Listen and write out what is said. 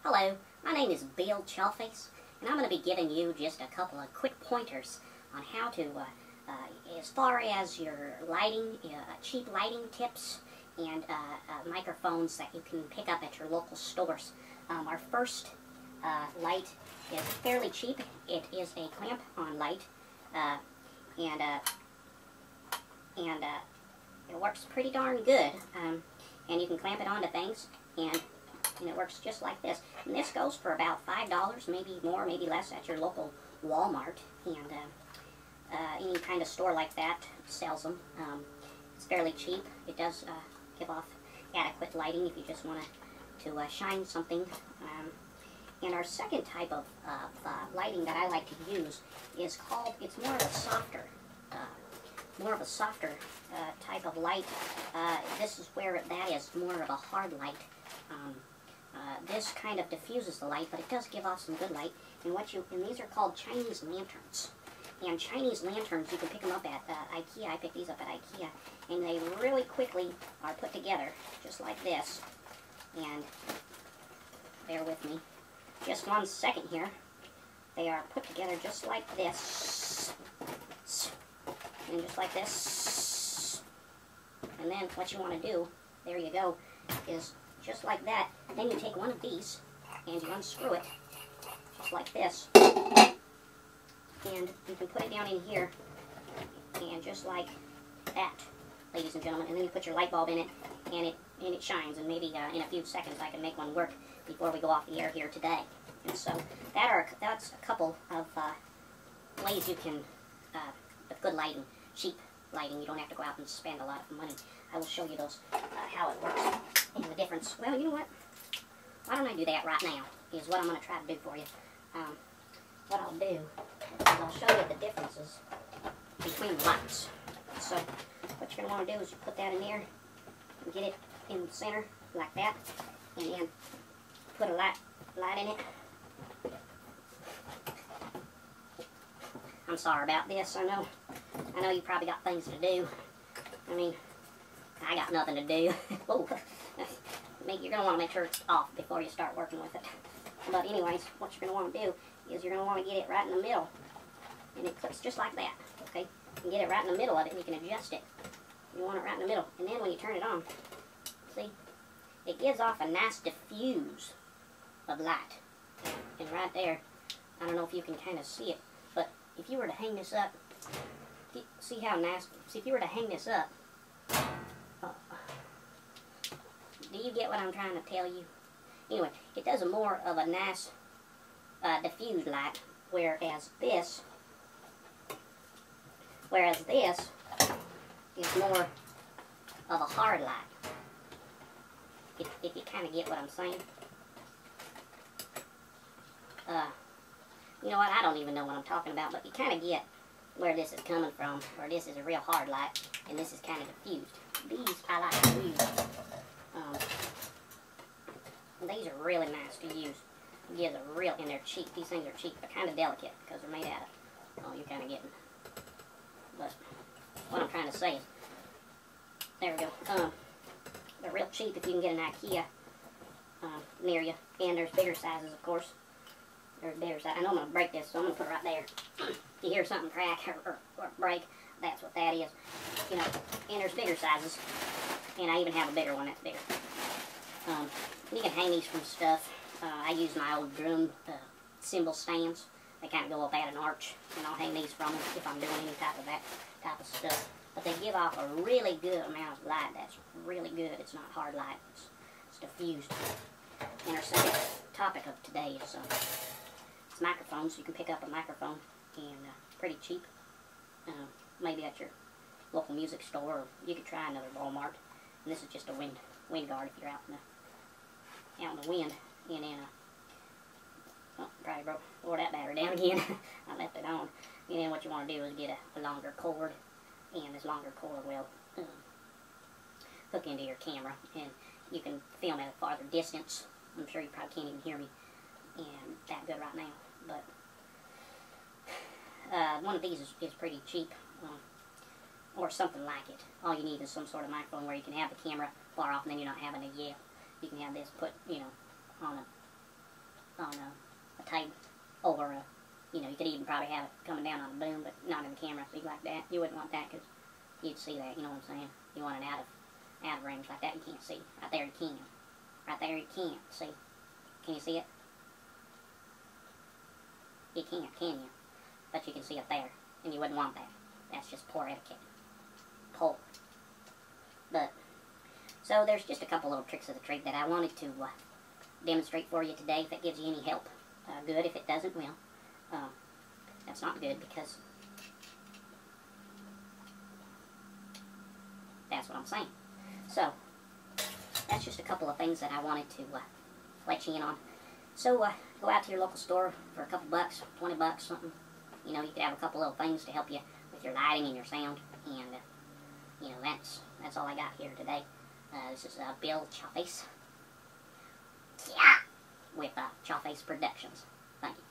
Hello, my name is Bill Chawface, and I'm going to be giving you just a couple of quick pointers on how to, as far as your lighting, cheap lighting tips and microphones that you can pick up at your local stores. Our first light is fairly cheap. It is a clamp-on light, and it works pretty darn good. And you can clamp it onto things, and it works just like this. And this goes for about $5, maybe more, maybe less, at your local Walmart, and any kind of store like that sells them. It's fairly cheap. It does give off adequate lighting if you just want to shine something. And our second type of lighting that I like to use is called, it's more of a softer type of light. This is where that is more of a hard light. This kind of diffuses the light, but it does give off some good light. And these are called Chinese lanterns. And Chinese lanterns, you can pick them up at IKEA. I picked these up at IKEA, and they really quickly are put together, just like this. And bear with me, just 1 second here. They are put together just like this, and just like this. And then what you want to do, there you go, is just like that. Then you take one of these and you unscrew it, just like this. And you can put it down in here, and just like that, ladies and gentlemen. And then you put your light bulb in it, and it shines. And maybe in a few seconds I can make one work before we go off the air here today. And so that's a couple of ways you can, with good lighting, cheap lighting. You don't have to go out and spend a lot of money. I will show you those, how it works and the difference. Well, you know what? Why don't I do that right now, is what I'm going to try to do for you. What I'll do is I'll show you the differences between the lights. So what you're going to want to do is you put that in there and get it in the center like that, and then put a light in it. I'm sorry about this. I know you probably got things to do. I mean, I got nothing to do. Whoa. You're going to want to make sure it's off before you start working with it. But anyways, what you're going to want to do is you're going to want to get it right in the middle. And it clips just like that, okay? You can get it right in the middle of it, and you can adjust it. You want it right in the middle. And then when you turn it on, see, it gives off a nice diffuse of light. And right there, I don't know if you can kind of see it, but if you were to hang this up, see how nice, see if you were to hang this up, do you get what I'm trying to tell you? Anyway, it does a more of a nice diffused light, whereas this is more of a hard light. If you kind of get what I'm saying. You know what, I don't even know what I'm talking about, but you kind of get where this is coming from, where this is a real hard light, and this is kind of diffused. These I like to use. These are really nice to use. It gives a real, and they're cheap. These things are cheap. They're kind of delicate because they're made out of, oh, you're kind of getting, but what I'm trying to say is, there we go. They're real cheap if you can get an IKEA near you. And there's bigger sizes, of course. There's bigger sizes. I know I'm going to break this, so I'm going to put it right there. If you hear something crack or break, that's what that is. You know, and there's bigger sizes. And I even have a bigger one that's bigger. You can hang these from stuff. I use my old drum cymbal stands. They kind of go up at an arch, and I'll hang these from them if I'm doing any type of stuff. But they give off a really good amount of light. That's really good. It's not hard light. It's diffused. And our second topic of today is microphones. You can pick up a microphone, and pretty cheap. Maybe at your local music store, or you could try another Walmart. And this is just a wind guard if you're out in the wind. And then, oh, probably wore that battery down again. I left it on. And then what you want to do is get a longer cord, and this longer cord will hook into your camera, and you can film at a farther distance. I'm sure you probably can't even hear me and that good right now, but one of these is pretty cheap, or something like it. All you need is some sort of microphone where you can have the camera far off, and then you're not having to yell. You can have this put, you know, on on a tape over a, you know, you could even probably have it coming down on a boom, but not in the camera feed like that. You wouldn't want that because you'd see that, you know what I'm saying? You want it out of range like that, you can't see. Right there you can. Right there you can't see. Can you see it? You can't, can you? But you can see it there, and you wouldn't want that. That's just poor etiquette. Poor. But, so there's just a couple little tricks of the trade that I wanted to demonstrate for you today. If it gives you any help, good. If it doesn't, well, that's not good because that's what I'm saying. So, that's just a couple of things that I wanted to let you in on. So, go out to your local store for a couple bucks, 20 bucks, something. You know, you could have a couple little things to help you with your lighting and your sound. And, you know, that's all I got here today. This is Bill Chawface. Yeah! With Chawface Productions. Thank you.